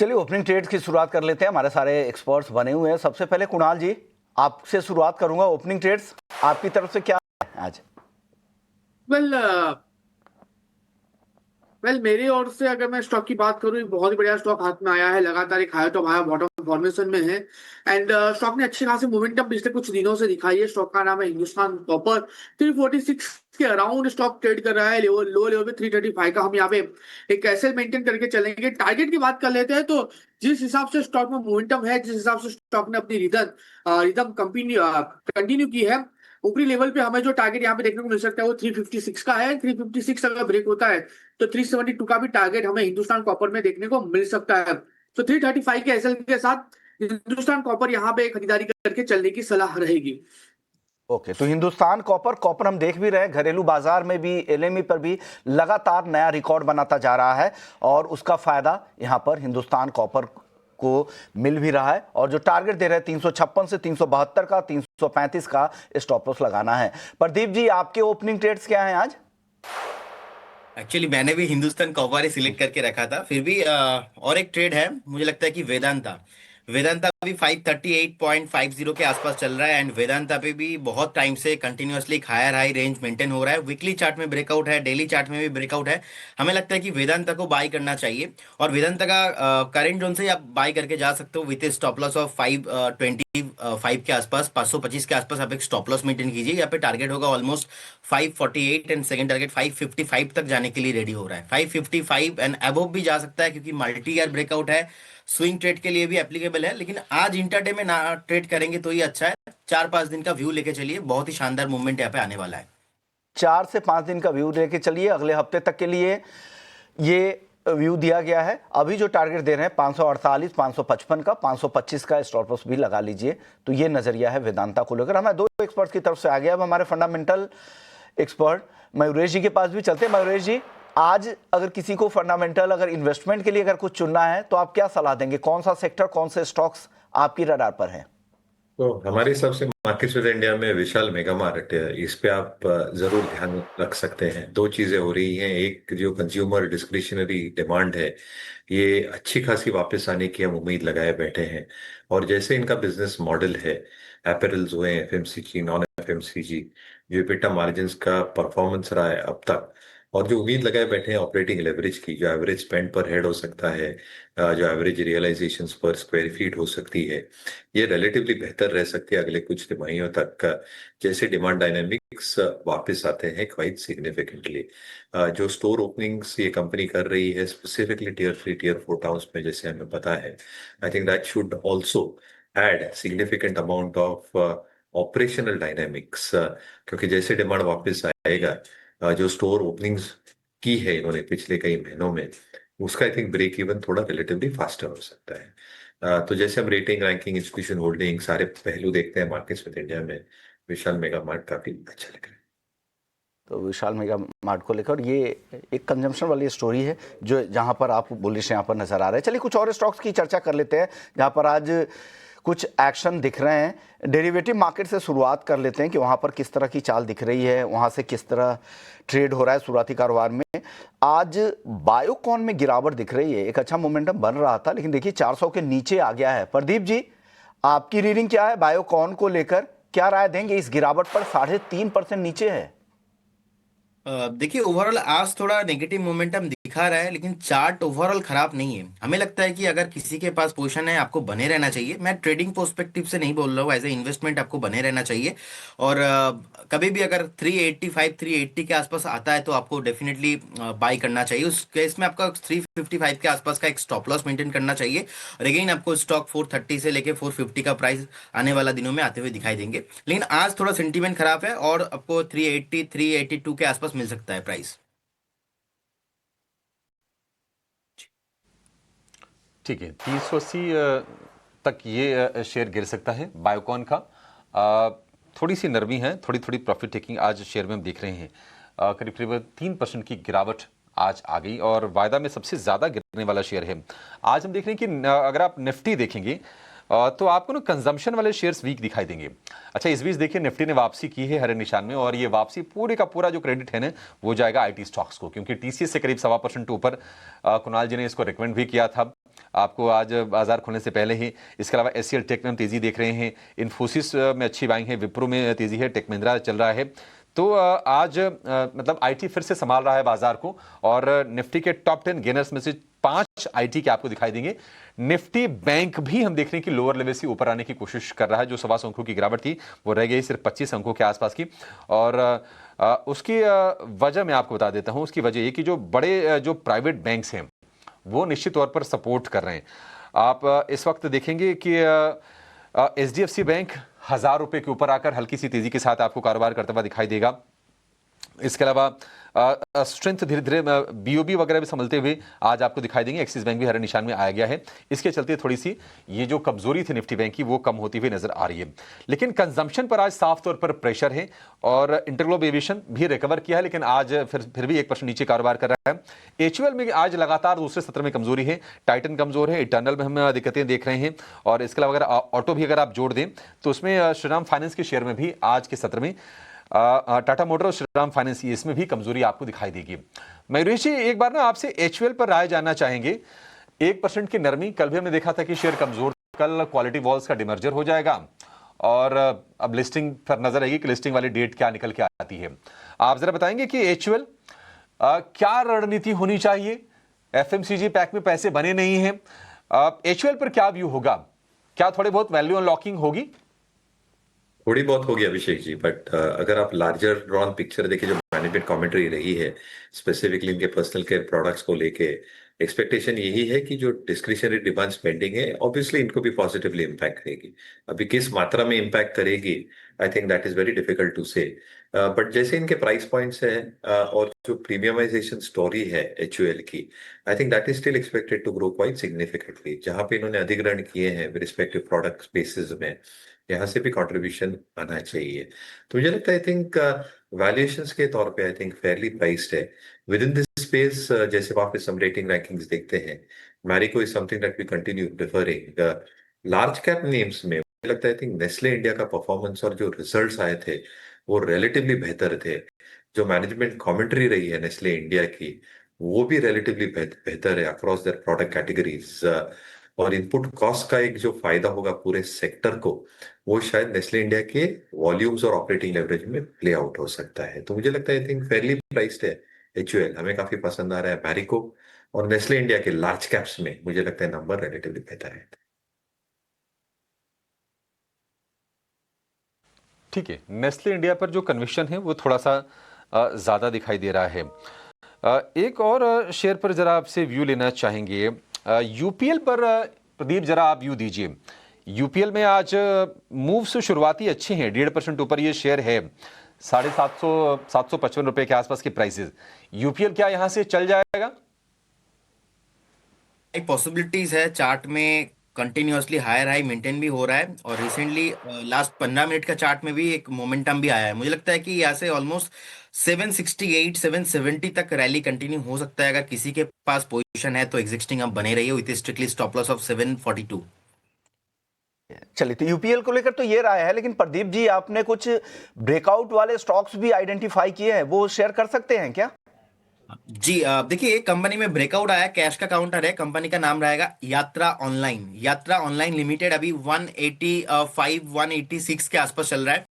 चलिए opening trades की शुरुआत कर लेते हैं। हमारे सारे एक्सपर्ट्स बने हुए हैं। सबसे पहले कुणाल जी, आपसे शुरुआत करूंगा। ओपनिंग ट्रेड्स आपकी तरफ से क्या है आज? वेल मेरी ओर से अगर मैं स्टॉक की बात करूं, एक बहुत ही बढ़िया स्टॉक हाथ में आया है। लगातार एक high top high bottom formation में है एंड स्टॉक ने अच्छी खासी मोमेंटम पिछले कुछ दिनों से दिखाई है। स्टॉक का नाम है हिंदुस्तान कॉपर। 346 के अराउंड स्टॉक ट्रेड कर रहा है। लो लेवल पे 335 का हम यहाँ पे एक ऐसे मेंटेन करके चलेंगे। टारगेट की बात कर लेते हैं तो जिस हिसाब से स्टॉक में मोमेंटम है, जिस हिसाब से स्टॉक ने अपनी रिदम कंटिन्यू की है, ऊपरी लेवल पे हमें जो टारगेट यहाँ पे देखने को मिल सकता है वो 356 का है। 356 अगर ब्रेक होता है तो 372 का भी टारगेट हमें हिंदुस्तान कॉपर में देखने को मिल सकता है। तो 335 के एसएल के साथ हिंदुस्तान कॉपर यहाँ पे खरीदारी करके चलने की सलाह रहेगी। ओके, तो हिंदुस्तान कॉपर कॉपर हम देख भी रहे हैं, घरेलू बाजार में भी एलएमई पर भी लगातार नया रिकॉर्ड बनाता जा रहा है और उसका फायदा यहां पर हिंदुस्तान कॉपर को मिल भी रहा है। और जो टारगेट दे रहे हैं 356 से 372 का, 335 का स्टॉप लॉस लगाना है। प्रदीप जी, आपके ओपनिंग ट्रेड्स क्या हैं आज? एक्चुअली मैंने भी हिंदुस्तान कॉपर ही सिलेक्ट करके रखा था। फिर भी और एक ट्रेड है, मुझे लगता है कि वेदांता वेदांता भी 538.50 के आसपास चल रहा है एंड वेदांता पे भी बहुत टाइम से कंटिन्यूअसली एक हायर हाई रेंज मेंटेन हो रहा है। वीकली चार्ट में ब्रेकआउट है, डेली चार्ट में भी ब्रेकआउट है। हमें लगता है कि वेदांता को बाय करना चाहिए और वेदांता का करंट जोन से आप बाय करके जा सकते हो विथ स्टॉप लॉस ऑफ 525 के आसपास, 525 के आसपास आप एक स्टॉप लॉस मेंटेन कीजिए। यहाँ पे टारगेट होगा ऑलमोस्ट 548 एंड सेकंड टारगेट 555 तक जाने के लिए रेडी हो रहा है। 555 एंड अबव भी जा सकता है क्योंकि मल्टी ईयर ब्रेकआउट है। स्विंग ट्रेड के लिए भी एप्लीकेबल है, लेकिन आज इंटरडे में ना ट्रेड करेंगे तो ही अच्छा है। 4-5 दिन का व्यू लेके चलिए, बहुत ही शानदार मूवमेंट यहाँ पे आने वाला है। 4 से 5 दिन का व्यू लेके चलिए, अगले हफ्ते तक के लिए ये व्यू दिया गया है। अभी जो टारगेट दे रहे हैं 548, 555 का, 525 का स्टॉप लॉस भी लगा लीजिए। तो ये नजरिया है वेदांता को लेकर। हमें दो एक्सपर्ट्स की तरफ से आ गया। अब हमारे फंडामेंटल एक्सपर्ट मयूरेश जी के पास भी चलते हैं। मयूरेश जी, आज अगर किसी को फंडामेंटल अगर इन्वेस्टमेंट के लिए अगर कुछ चुनना है तो आप क्या सलाह देंगे? कौन सा सेक्टर, कौन से स्टॉक्स आपकी रडार पर हैं? तो हमारे हिसाब से मार्केट्स विद इंडिया में विशाल मेगा मार्केट है। इस पे आप जरूर ध्यान रख सकते हैं। दो चीजें हो रही हैं। एक, जो कंज्यूमर डिस्क्रिशनरी डिमांड है, ये अच्छी खासी वापस आने की हम उम्मीद लगाए बैठे हैं। और जैसे इनका बिजनेस मॉडल है, एपेरल्स हुए, एफएमसीजी, नॉन एफएमसीजी, जो EBITDA मार्जिन्स का परफॉर्मेंस रहा है अब तक, और जो उम्मीद लगाए बैठे हैं ऑपरेटिंग लेवरेज की, जो एवरेज स्पेंड पर हेड हो सकता है, जो एवरेज रियलाइजेशंस पर स्क्वायर फीट हो सकती है, ये रिलेटिवली बेहतर रह सकती है अगले कुछ तिमाहियों तक। जैसे डिमांड डायनेमिक्स वापस आते हैं क्वाइट सिग्निफिकेंटली। जो स्टोर ओपनिंग्स ये कंपनी कर रही है स्पेसिफिकली टियर 3 टियर 4 टाउन्स में, जैसे हमें पता है, I think that should also add significant amount of operational dynamics. क्योंकि जैसे डिमांड वापस आएगा, जो स्टोर ओपनिंग्स की है इन्होंने पिछले कई महीनों में, उसका आई थिंक ब्रेक इवन थोड़ा रिलेटिवली फास्टर हो सकता है। तो जैसे हम रेटिंग, रैंकिंग, इंस्टीट्यूशन होल्डिंग, सारे पहलू देखते हैं मार्केट्स विद इंडिया में, विशाल मेगा मार्ट काफी अच्छा लग रहा है। तो विशाल मेगा मार्ट को लेकर ये एक कंजम्पशन वाली स्टोरी है जो जहां पर आप बुलिश यहाँ पर नजर आ रहे हैं। चलिए कुछ और स्टॉक्स की चर्चा कर लेते हैं जहां पर आज कुछ एक्शन दिख रहे हैं। डेरिवेटिव मार्केट से शुरुआत कर लेते हैं कि वहां पर किस तरह की चाल दिख रही है, वहां से किस तरह ट्रेड हो रहा है शुरुआती कारोबार में। आज बायोकॉन में गिरावट दिख रही है। एक अच्छा मोमेंटम बन रहा था लेकिन देखिए 400 के नीचे आ गया है। प्रदीप जी, आपकी रीडिंग क्या है बायोकॉन को लेकर? क्या राय देंगे? इस गिरावट पर 3.5% नीचे है। देखिए, ओवरऑल आज थोड़ा नेगेटिव मोमेंटम दिखा रहा है, लेकिन चार्ट ओवरऑल खराब नहीं है। हमें लगता है कि अगर किसी के पास पोजीशन है, आपको बने रहना चाहिए। मैं ट्रेडिंग पर्सपेक्टिव से नहीं बोल रहा हूँ, एज ए इन्वेस्टमेंट आपको बने रहना चाहिए। और कभी भी अगर 385 380 के आसपास आता है तो आपको डेफिनेटली बाई करना चाहिए। उस केस में आपका 355 के आसपास का एक स्टॉप लॉस मेंटेन करना चाहिए। और अगेन आपको स्टॉक 430 से लेके 450 का प्राइस आने वाला दिनों में आते हुए दिखाई देंगे। लेकिन आज थोड़ा सेंटीमेंट खराब है और आपको 380 382 के आसपास मिल सकता है प्राइस। ठीक है, 380 तक ये शेयर गिर सकता है बायोकॉन का। थोड़ी सी नरमी है, थोड़ी थोड़ी प्रॉफिट टेकिंग आज शेयर में हम देख रहे हैं। करीब करीब 3% की गिरावट आज आ गई और वायदा में सबसे ज़्यादा गिरने वाला शेयर है। आज हम देख रहे हैं कि अगर आप निफ्टी देखेंगे तो आपको ना कंजम्पशन वाले शेयर्स वीक दिखाई देंगे। अच्छा, इस बीच देखिए निफ्टी ने वापसी की है हरे निशान में और ये वापसी पूरे का पूरा जो क्रेडिट है ना वो जाएगा आईटी स्टॉक्स को, क्योंकि टीसीएस से करीब 1.25% ऊपर कुणाल जी ने इसको रिकमेंड भी किया था आपको आज बाजार खुलने से पहले ही। इसके अलावा एचसीएल टेक में हम तेजी देख रहे हैं, इन्फोसिस में अच्छी बाइंग है, विप्रो में तेजी है, टेक महिंद्रा चल रहा है। तो आज मतलब आईटी फिर से संभाल रहा है बाजार को, और निफ्टी के टॉप 10 गेनर्स में से 5 आईटी के आपको दिखाई देंगे। निफ्टी बैंक भी हम देख रहे हैं कि लोअर लेवल से ऊपर आने की कोशिश कर रहा है। जो 125 अंकों की गिरावट थी वो रह गई सिर्फ 25 अंकों के आसपास की, और उसकी वजह मैं आपको बता देता हूं। उसकी वजह ये कि जो बड़े जो प्राइवेट बैंक्स हैं वो निश्चित तौर पर सपोर्ट कर रहे हैं। आप इस वक्त देखेंगे कि एचडीएफसी बैंक 1000 रुपए के ऊपर आकर हल्की सी तेजी के साथ आपको कारोबार करता हुआ दिखाई देगा। इसके अलावा स्ट्रेंथ धीरे धीरे बीओबी वगैरह भी संभलते हुए आज आपको दिखाई देंगे। एक्सिस बैंक भी हरे निशान में आ गया है। इसके चलते थोड़ी सी ये जो कमजोरी थी निफ्टी बैंक की वो कम होती हुई नजर आ रही है। लेकिन कंजम्पशन पर आज साफ तौर पर प्रेशर है, और इंटरग्लोब एविएशन भी रिकवर किया है, लेकिन आज फिर भी 1% नीचे कारोबार कर रहा है। एचयूएल में आज लगातार दूसरे सत्र में कमजोरी है, टाइटन कमजोर है, इटर्नल में हम दिक्कतें देख रहे हैं, और इसके अलावा अगर ऑटो भी अगर आप जोड़ दें तो उसमें श्रीराम फाइनेंस के शेयर में भी आज के सत्र में टाटा मोटर और श्रीराम फाइनेंस इसमें भी कमजोरी आपको दिखाई देगी। मयूरेश जी, एक बार ना आपसे एचयूएल पर राय जानना चाहेंगे। 1% की नरमी, कल भी हमने देखा था कि शेयर कमजोर, कल क्वालिटी वॉल्स का डिमर्जर हो जाएगा, और अब लिस्टिंग पर नजर आएगी कि लिस्टिंग वाली डेट क्या निकल के आती है। आप जरा बताएंगे कि एचयूएल क्या रणनीति होनी चाहिए? एफएमसीजी पैक में पैसे बने नहीं हैं, एचयूएल पर क्या व्यू होगा? क्या थोड़े बहुत वैल्यू अनलॉकिंग होगी? थोड़ी बहुत होगी अभिषेक जी, बट अगर आप लार्जर ड्रॉन पिक्चर देखें, जो मैनेजमेंट कमेंट्री रही है स्पेसिफिकली इनके पर्सनल केयर प्रोडक्ट्स को लेके, एक्सपेक्टेशन यही है कि जो डिस्क्रिशनरी डिमांड स्पेंडिंग है ऑब्वियसली इनको भी पॉजिटिवली इम्पैक्ट करेगी। अभी किस मात्रा में इम्पैक्ट करेगी, I think that is very difficult to say, but जैसे इनके प्राइस पॉइंट्स है और जो प्रीमियमाइजेशन स्टोरी है एचयूएल की, I think that is still expected to grow quite significantly. जहां पे इन्होंने अधिग्रहण किए हैं रिस्पेक्टिव प्रोडक्ट स्पेसिस में, यहाँ से भी कंट्रीब्यूशन आना चाहिए। तो मुझे लगता है आई थिंक वैल्यूएशंस के तौर पे आई थिंक फेयरली प्राइस्ड है विद इन दिस स्पेस। जैसे वापस हम रेटिंग रैंकिंग्स देखते हैं, Marico is something that we continue preferring. Large cap names में मुझे लगता है आई थिंक नेस्ले इंडिया का परफॉर्मेंस और जो रिजल्ट्स आए थे वो रिलेटिवली बेहतर थे। जो मैनेजमेंट कमेंट्री रही है नेस्ले इंडिया की वो भी रिलेटिवली बेहतर है अक्रॉस देयर प्रोडक्ट कैटेगरीज, और इनपुट कॉस्ट का एक जो फायदा होगा पूरे सेक्टर को वो शायद नेस्ले इंडिया के वॉल्यूम्स और ऑपरेटिंग लेवरेज में प्ले आउट हो सकता है। तो मुझे लगता है आई थिंक फेयरली प्राइस्ड है एचयूएल, हमें काफी पसंद आ रहा है मैरिको, और नेस्ले इंडिया के लार्ज कैप्स में मुझे लगता है नंबर रिलेटिवली बेहतर है। ठीक है, नेस्ले इंडिया पर जो कन्विक्शन है वो थोड़ा सा ज्यादा दिखाई दे रहा है। एक और शेयर पर जरा आपसे व्यू लेना चाहेंगे। यूपीएल पर प्रदीप जरा आप व्यू दीजिए। यूपीएल में आज मूव्स शुरुआती अच्छे हैं, 1.5% ऊपर ये शेयर है, 755 रुपए के आसपास के प्राइसेस। यूपीएल क्या यहां से चल जाएगा? एक पॉसिबिलिटीज है, चार्ट में कंटिन्यूअसली हायर हाई मेंटेन भी हो रहा है, और रिसेंटली लास्ट 15 मिनट का चार्ट में भी एक मोमेंटम भी आया है। मुझे लगता है कि यहाँ से ऑलमोस्ट 768 770 तक रैली कंटिन्यू हो सकता है। अगर किसी के पास पोजीशन है तो एग्जिस्टिंग अब बने रहिए with strictly stop loss of 742। चलिए, तो यूपीएल को लेकर तो ये राय है, लेकिन प्रदीप जी आपने कुछ ब्रेकआउट वाले स्टॉक्स भी आइडेंटिफाई किए हैं, वो शेयर कर सकते हैं क्या? जी, देखिए एक कंपनी में ब्रेकआउट आया, कैश का काउंटर है, कंपनी का नाम रहेगा यात्रा ऑनलाइन। यात्रा ऑनलाइन लिमिटेड अभी 185 186 के आसपास चल रहा है।